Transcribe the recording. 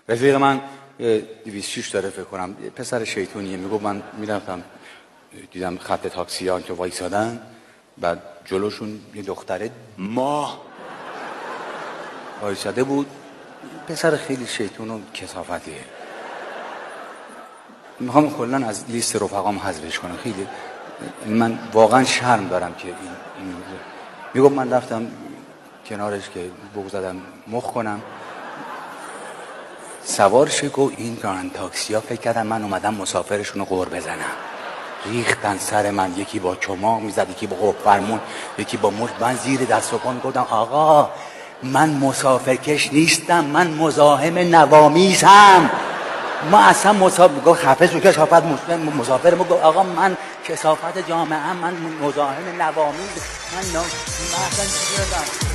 رفیق من 206 داره فکر کنم، پسر شیطونیه. میگفت من میرفتم دیدم خط تاکسی ها که وایسادن، بعد جلوشون یه دختره ما وایساده بود. پسر خیلی شیطون و کثافتیه. میخوام کلا از لیست رفقام حذفش کنم. خیلی من واقعا شرم دارم که این میگفت من رفتم کنارش که بگذادم مخ کنم، سوار شه. گفت این راننده تاکسی ها فکر کردن من اومدم مسافرشون رو قور بزنم، ریختن سر من، یکی با چماق میزد، یکی با قفل فرمون، یکی با مشت. من زیر دست و پا میگفتم آقا من مسافرکش نیستم، من مزاحم نوامیسم. ما اصلا مسافر خفه شو که کثافت مسافر. ما گفت آقا من کثافت جامعه، من مزاحم نوامیس، من اصلا چیزی ندارم.